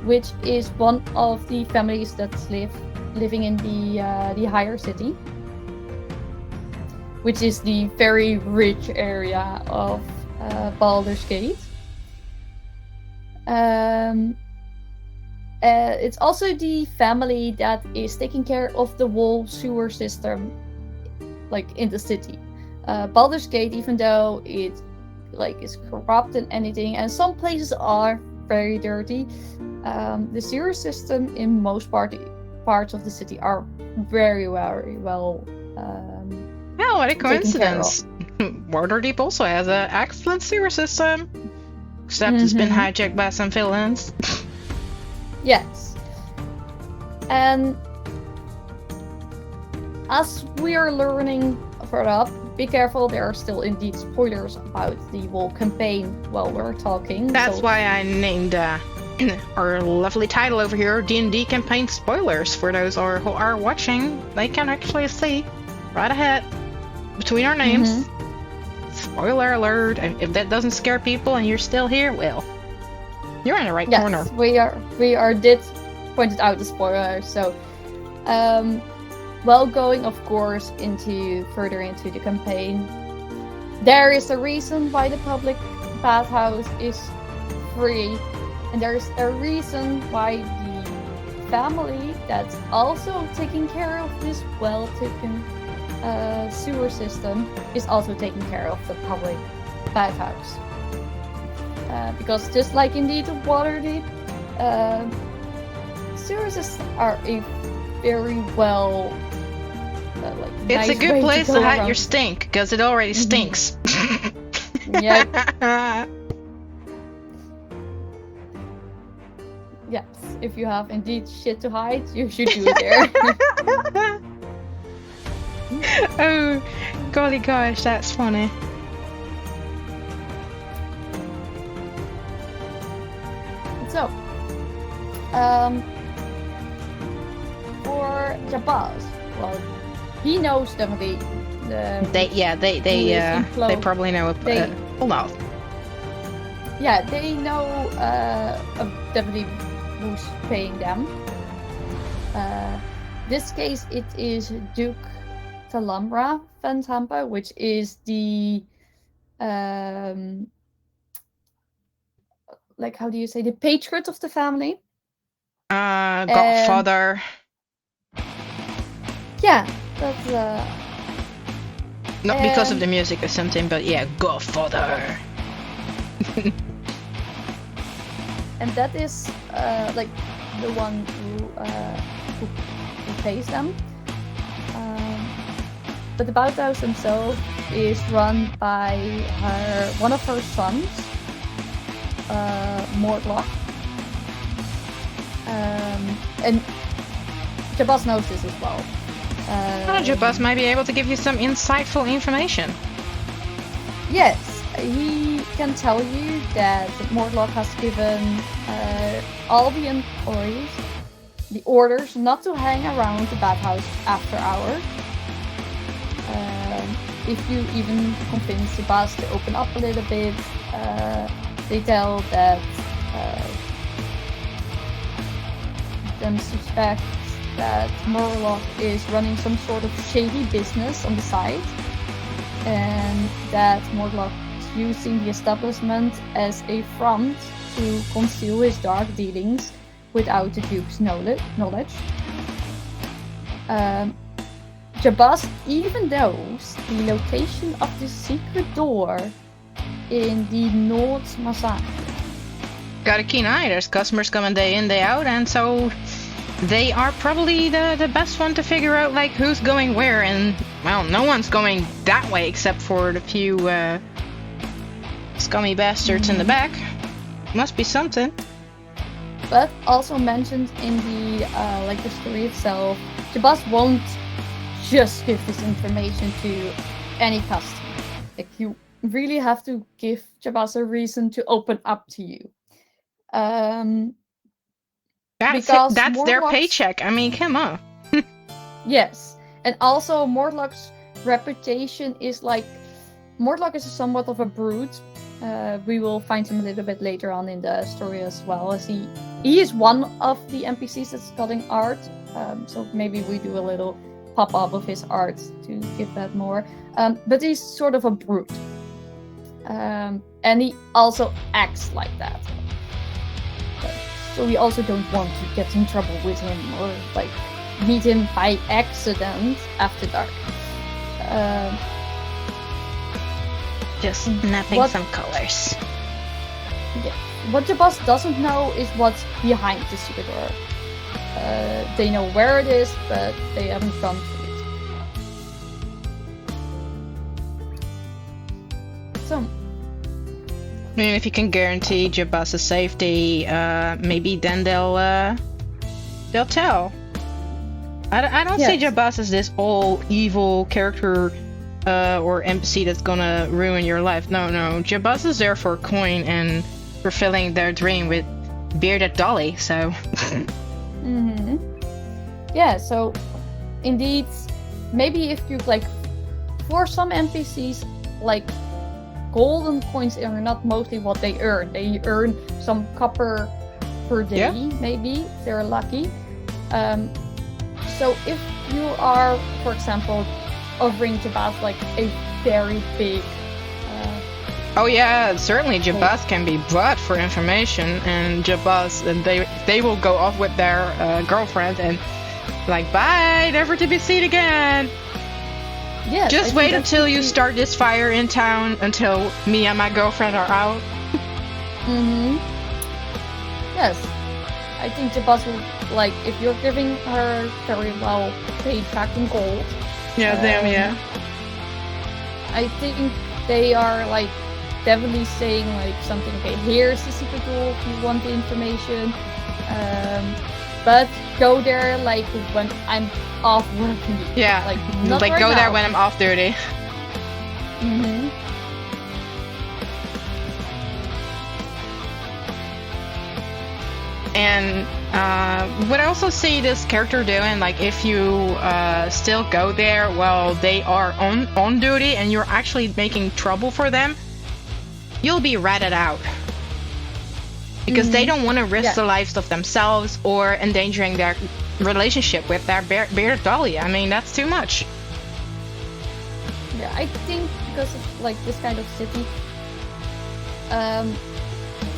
B: which is one of the families that's living in the higher city, which is the very rich area of Baldur's Gate. It's also the family that is taking care of the whole sewer system, like in the city. Baldur's Gate, even though it like is corrupt and anything, and some places are very dirty, the sewer system in most parts of the city are very well.
A: Oh, what a coincidence! Waterdeep also has an excellent sewer system, except it's been hijacked by some villains.
B: Yes, and as we are learning further up, be careful, there are still indeed spoilers about the whole campaign while we're talking.
A: That's why I named our lovely title over here, D&D campaign spoilers, for those who are watching. They can actually see right ahead between our names. Spoiler alert. And if that doesn't scare people and you're still here, well, you're in the right corner.
B: we did pointed out the spoilers. So well, going of course further into the campaign, there is a reason why the public bathhouse is free, and there's a reason why the family that's also taking care of this well-taken sewer system is also taking care of the public bathhouse. Because just like indeed of Waterdeep, sewer systems are a very well
A: it's
B: nice
A: a good place to hide
B: around.
A: your stink, because it already stinks.
B: Yep. Yes, if you have indeed shit to hide, you should do it there.
A: Oh, golly gosh, that's funny.
B: So, for Jabaz, well, he knows definitely
A: They probably know. Hold on.
B: Yeah, they know definitely who's paying them. This case, it is Duke Talambra Van Tampa, which is the like, how do you say, the patriot of the family?
A: Godfather.
B: Yeah, that's
A: not because of the music or something, but yeah, Godfather.
B: And that is like the one who pays them. But the bathhouse himself is run by one of her sons, Mordlock. And Jabaz knows this as well.
A: Jabaz might be able to give you some insightful information.
B: Yes, he can tell you that Mordlock has given all the employees the orders not to hang around the bathhouse after hours. If you even convince Jabaz to open up a little bit, they tell that them suspect that Mordlock is running some sort of shady business on the side, and that Mordlock is using the establishment as a front to conceal his dark dealings without the Duke's knowledge. Jabaz even knows the location of the secret door in the North Massacre.
A: Got a keen eye. There's customers coming day in, day out, and so they are probably the best one to figure out like who's going where. And well, no one's going that way except for the few scummy bastards in the back. Must be something.
B: But also mentioned in the the story itself, Jabaz won't just give this information to any customer. Like, you really have to give Jabaz a reason to open up to you.
A: That's their paycheck. I mean, come on.
B: Yes, and also Mordlock's reputation is like, Mordlock is somewhat of a brute. We will find him a little bit later on in the story as well, as he is one of the NPCs that's studying art. So maybe we do a little pop-up of his art to give that more. But he's sort of a brute. And he also acts like that. So we also don't want to get in trouble with him or like meet him by accident after dark.
A: Just snapping some colors.
B: Yeah. What Jabaz doesn't know is what's behind the secret door. They know where it is, but they haven't gone through it. So,
A: I mean, if you can guarantee Jabaz's safety, maybe then they'll tell. I don't see Jabaz as this all evil character or NPC that's gonna ruin your life. No. Jabaz is there for a coin and fulfilling their dream with bearded Dolly, so...
B: Yeah, so indeed, maybe if you like, for some NPCs, like golden coins are not mostly what they earn. They earn some copper per day, maybe if they're lucky. So if you are, for example, offering Jabaz like a very big
A: oh yeah, certainly Jabaz can be bought for information, and Jabaz, and they will go off with their girlfriend and like, bye, never to be seen again.
B: Yes,
A: just wait until you start this fire in town until me and my girlfriend are out.
B: Yes, I think Jabaz will, like, if you're giving her very well paid back in gold.
A: Yeah, them.
B: I think they are like definitely saying like something. Okay, here's the secret door if you want the information. But go there like when I'm off working.
A: Yeah,
B: like not
A: like
B: right
A: go
B: now.
A: there when I'm off duty. And what I also see this character doing, like if you still go there while they are on duty and you're actually making trouble for them, you'll be ratted out. Because they don't want to risk the lives of themselves or endangering their relationship with their bearded Dolly. I mean, that's too much.
B: Yeah, I think because of like this kind of city,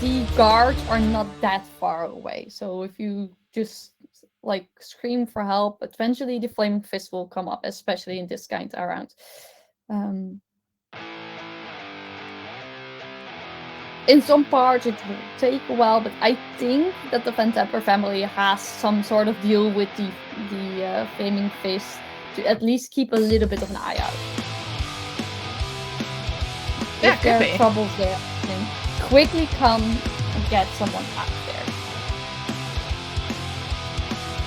B: the guards are not that far away. So if you just like scream for help, eventually the flaming fist will come up, especially in this kind around. In some parts it will take a while, but I think that the Van Temper family has some sort of deal with the flaming fist to at least keep a little bit of an eye out.
A: Yeah,
B: if there are troubles there, then quickly come and get someone out there.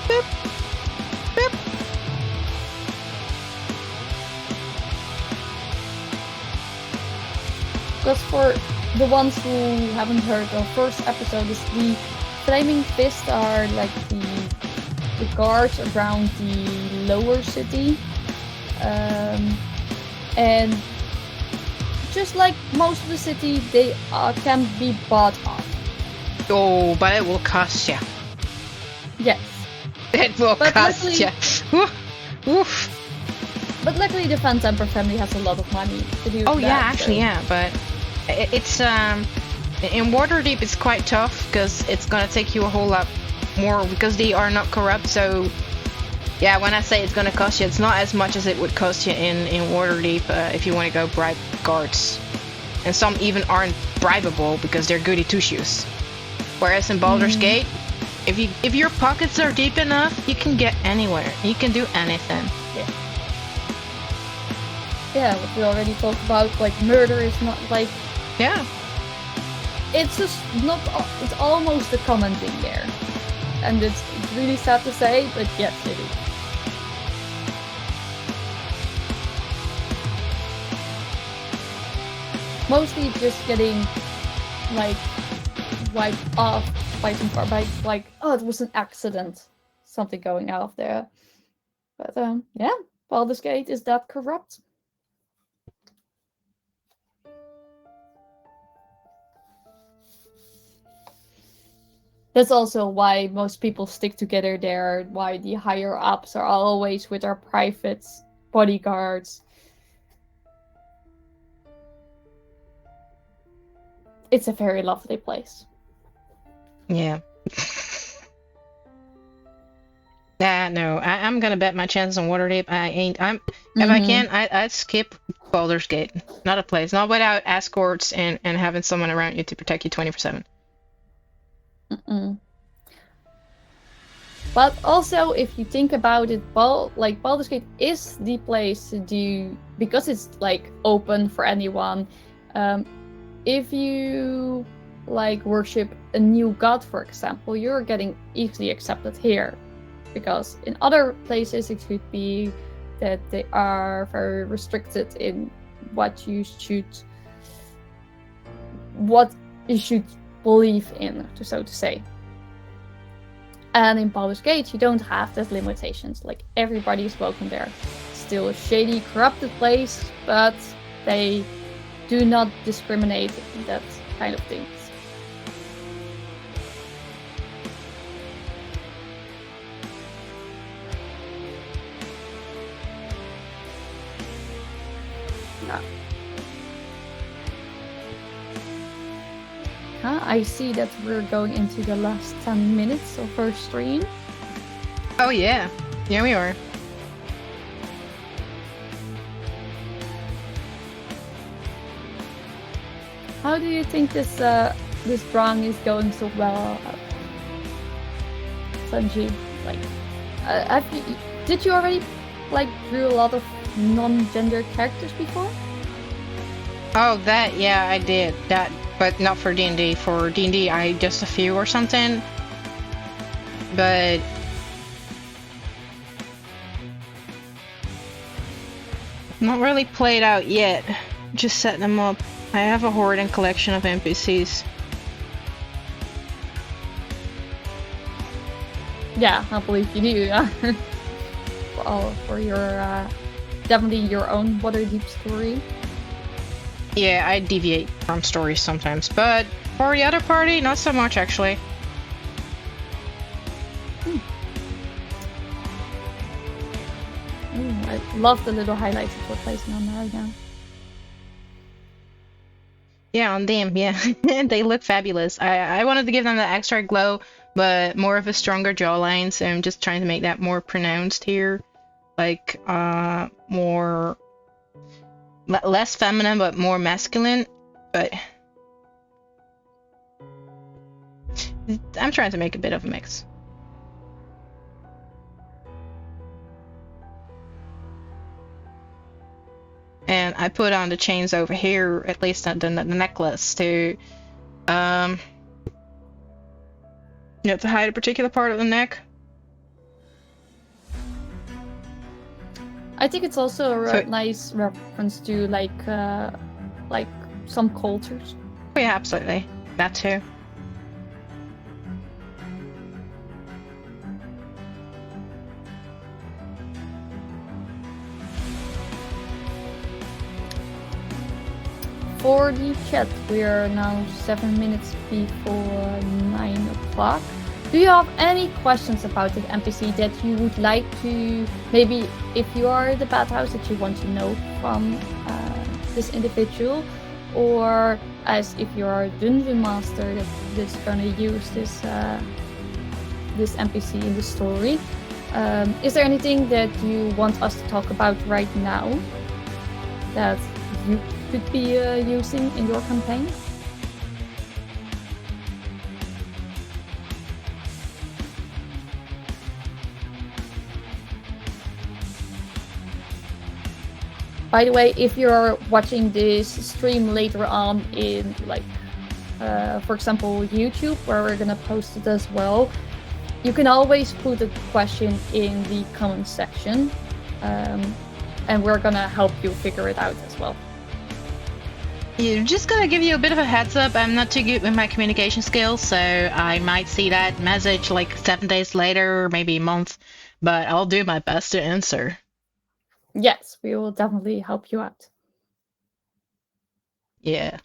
A: Boop. Boop.
B: Because for the ones who haven't heard the first episode, is the flaming fist are like the guards around the lower city, and just like most of the city, they can be bought off.
A: Oh, but it will cost you.
B: Yes.
A: It will cost you. Oof.
B: But luckily, the Van Temper family has a lot of money to do.
A: Oh yeah, actually, yeah, but it's in Waterdeep it's quite tough because it's gonna take you a whole lot more because they are not corrupt. So yeah, when I say it's gonna cost you, it's not as much as it would cost you in Waterdeep if you want to go bribe guards, and some even aren't bribable because they're goody two shoes. Whereas in Baldur's Gate, if your pockets are deep enough, you can get anywhere. You can do anything.
B: Yeah, what we already talked about, like murder is not like.
A: Yeah.
B: It's just not. It's almost a common thing there, and it's really sad to say, but yes, it is. Mostly just getting like wiped off by some car, by like, oh, it was an accident, something going out of there. But yeah, Baldur's Gate is that corrupt. That's also why most people stick together there, why the higher ups are always with our private bodyguards. It's a very lovely place.
A: Yeah. No, I'm gonna bet my chances on Waterdeep. If I can, I'd skip Baldur's Gate. Not a place. Not without escorts and having someone around you to protect you 24/7.
B: But also, if you think about it, Baldur's Gate is the place to do, because it's like open for anyone. If you like worship a new god, for example, you're getting easily accepted here. because in other places it could be that they are very restricted in what you should believe in, so to say. And in Baldur's Gate, you don't have those limitations. Like, everybody is welcome there. Still a shady, corrupted place, but they do not discriminate in that kind of things. Yeah. I see that we're going into the last 10 minutes of our stream.
A: Oh yeah. Yeah, we are.
B: How do you think this drawing is going so well, Sansji? Like, did you already drew a lot of non-gender characters before?
A: Oh, that, yeah, I did that, but not for D&D. For D&D, I just a few or something. But not really played out yet. Just setting them up. I have a hoarding collection of NPCs.
B: Yeah, I believe you do. Yeah. for your definitely your own Waterdeep story.
A: Yeah, I deviate from stories sometimes, but for the other party, not so much actually.
B: I love the little highlights that we're placing on there right now.
A: Yeah, on them, yeah. They look fabulous. I wanted to give them the extra glow, but more of a stronger jawline, so I'm just trying to make that more pronounced here. Like, more... less feminine, but more masculine. But... I'm trying to make a bit of a mix. And I put on the chains over here, at least the necklace, to, to hide a particular part of the neck.
B: I think it's also a nice reference to like some cultures.
A: Oh, yeah, absolutely. That too.
B: For the chat, we are now 7 minutes before 9 o'clock. Do you have any questions about the NPC that you would like to, maybe if you are the bathhouse, that you want to know from this individual, or as if you are a dungeon master that's going to use this NPC in the story? Is there anything that you want us to talk about right now that you could be using in your campaign? By the way, if you're watching this stream later on in, like, for example, YouTube, where we're gonna post it as well, you can always put a question in the comment section, and we're gonna help you figure it out as well.
A: Yeah, just gonna give you a bit of a heads up. I'm not too good with my communication skills, so I might see that message like 7 days later, or maybe a month, but I'll do my best to answer.
B: Yes, we will definitely help you out.
A: Yeah.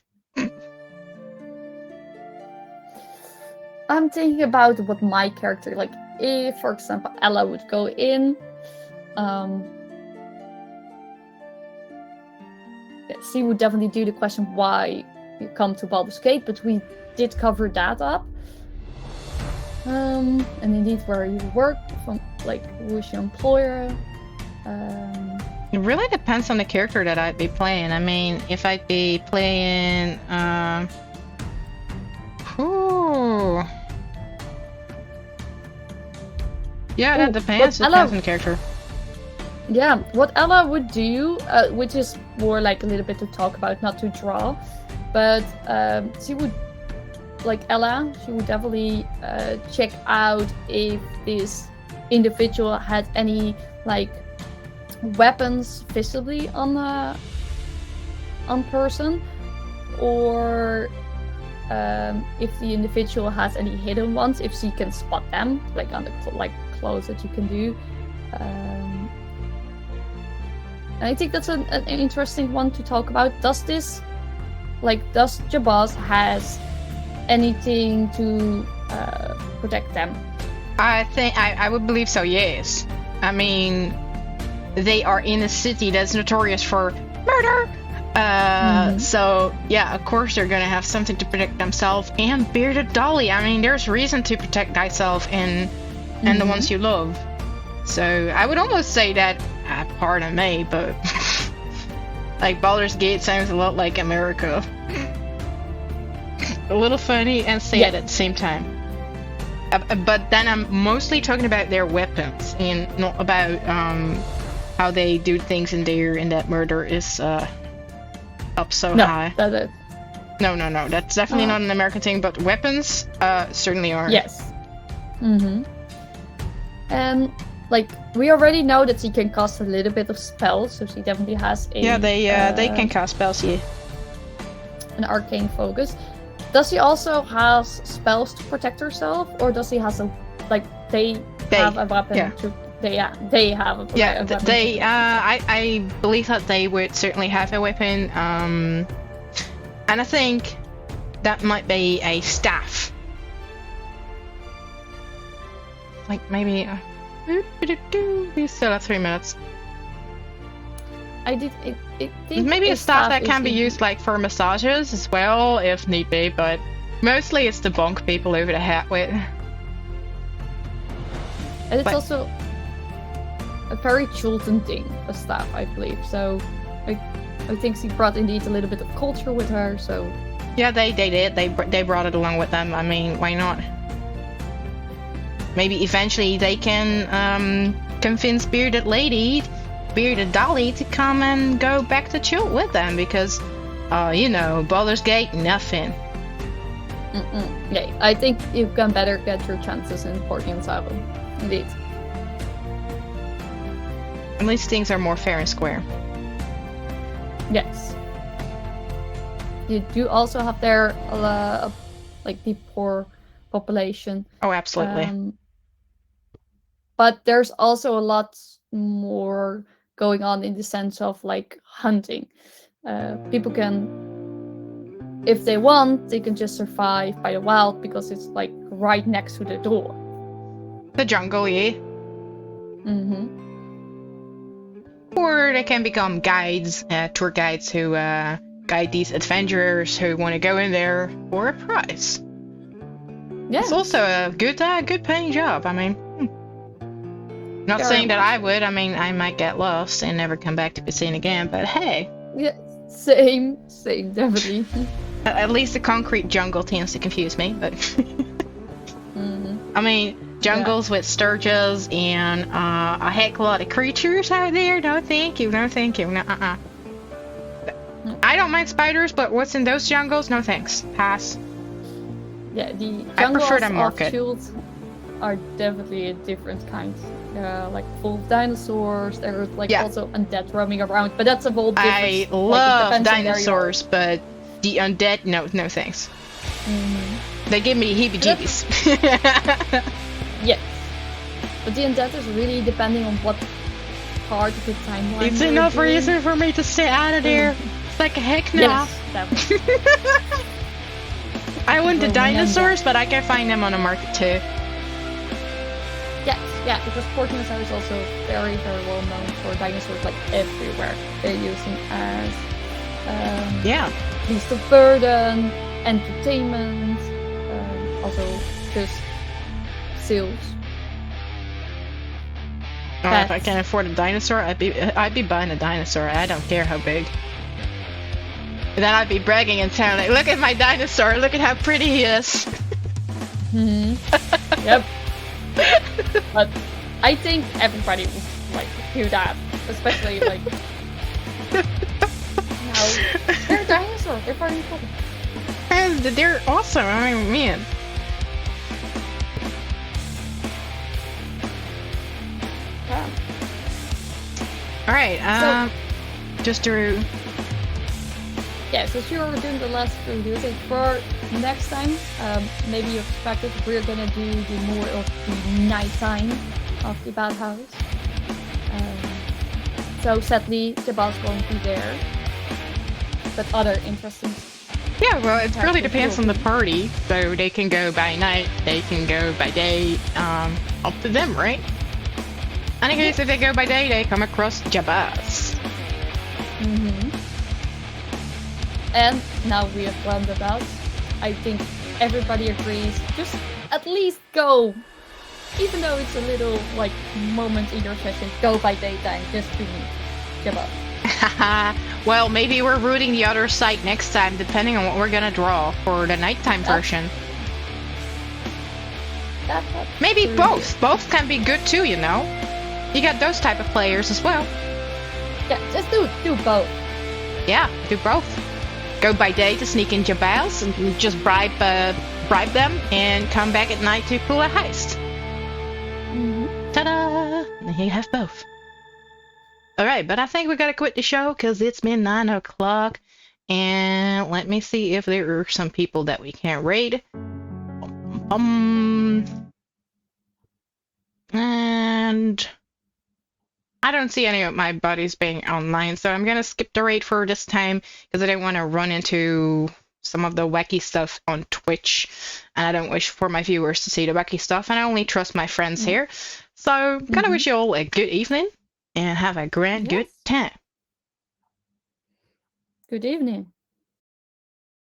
B: I'm thinking about what my character, like, if, for example, Ella would go in, she would definitely do the question why you come to Baldur's Gate, but we did cover that up. And indeed where you work, from, like, who is your employer.
A: It really depends on the character that I'd be playing. I mean, if I'd be playing, yeah, that depends. It depends on the character.
B: Yeah, what Ella would do, which is more like a little bit to talk about, not to draw, but she would, like Ella, she would definitely check out if this individual had any like weapons visibly on person, or if the individual has any hidden ones, if she can spot them, like on the clothes that you can do. And I think that's an interesting one to talk about. Does Jabaz has anything to protect them?
A: I think I would believe so, yes. I mean, they are in a city that's notorious for murder. So yeah, of course they're gonna have something to protect themselves and Bearded Dolly. I mean, there's reason to protect thyself and the ones you love. So I would almost say that, pardon me, but like Baldur's Gate sounds a lot like America. A little funny and sad at the same time. But then I'm mostly talking about their weapons and not about how they do things in there, and that murder is up so high.
B: That's it.
A: No. That's definitely not an American thing, but weapons certainly are.
B: Yes. And like we already know that she can cast a little bit of spells, so she definitely has a
A: they can cast spells, yeah.
B: An arcane focus. Does she also have spells to protect herself, or does she have they have a weapon?
A: Yeah.
B: They have a weapon.
A: I believe that they would certainly have a weapon. And I think that might be a staff. Like maybe. We still have 3 minutes. Maybe a staff that can be used like for massages as well, if need be, but mostly it's to bonk people over the head with.
B: And it's also a very Chultan thing, a staff, I believe. So I think she brought indeed a little bit of culture with her. So
A: yeah, they did. They brought it along with them. I mean, why not? Maybe eventually they can convince Bearded Dolly to come and go back to Chult with them, because Baldur's Gate, nothing.
B: Yeah, I think you can better get your chances in Portland 7. Indeed.
A: At least things are more fair and square.
B: Yes. You do also have there the poor population.
A: Oh, absolutely.
B: But there's also a lot more going on in the sense of like hunting. People can, if they want, they can just survive by the wild because it's like right next to the door.
A: The jungle, yeah. Or they can become guides, tour guides who guide these adventurers who want to go in there for a price. Yeah. It's also a good paying job. I mean, not saying that I would. I mean, I might get lost and never come back to be seen again, but hey.
B: Yeah, same, definitely.
A: At least the concrete jungle tends to confuse me, but... I mean, jungles with sturges and a heck of a lot of creatures out there. No, thank you. No, I don't mind spiders, but what's in those jungles? No, thanks. Pass.
B: Yeah, the
A: jungles of
B: Chult are definitely a different kind. Like full of dinosaurs. There's also undead roaming around, but that's a whole different.
A: I love dinosaurs, but the undead, no thanks. They give me heebie-jeebies.
B: Yes, but the undead is really depending on what part of the timeline.
A: It's enough reason for me to stay out of there. It's like a heck no.
B: Yes,
A: I want the dinosaurs, but I can find them on the market too.
B: Yes, yeah, because Portland is also very, very well known for dinosaurs like everywhere. They're using as beast of burden, entertainment, also just seals.
A: If I can afford a dinosaur, I'd be buying a dinosaur. I don't care how big. And then I'd be bragging in town, like, look at my dinosaur, look at how pretty he is.
B: Yep. But I think everybody would do that, especially they're dinosaurs. They're very important.
A: And they're awesome. I mean, man. Alright, just to...
B: Yeah, so you're doing the last few videos. And for next time, maybe you expected we're gonna do the more of the nighttime of the bathhouse. So sadly, Jabaz won't be there. But other interesting.
A: Yeah, well, it really depends on the party. So they can go by night, they can go by day. Up to them, right? In any case, if they go by day, they come across Jabaz.
B: And now we have rounded out. I think everybody agrees. Just at least go, even though it's a little like moment in your session, go by daytime just to meet Jabaz.
A: Well, maybe we're rooting the other side next time, depending on what we're gonna draw for the nighttime version. Maybe both. Both can be good too, you know. You got those type of players as well.
B: Yeah, just do both.
A: Yeah, do both. Go by day to sneak in Jabaz and just bribe them, and come back at night to pull a heist. Ta-da! And you have both. Alright, but I think we gotta quit the show because it's been 9 o'clock. And let me see if there are some people that we can't raid. And I don't see any of my buddies being online, so I'm gonna skip the raid for this time because I don't want to run into some of the wacky stuff on Twitch, and I don't wish for my viewers to see the wacky stuff, and I only trust my friends here. So, gonna wish you all a good evening and have a grand good time.
B: Good evening.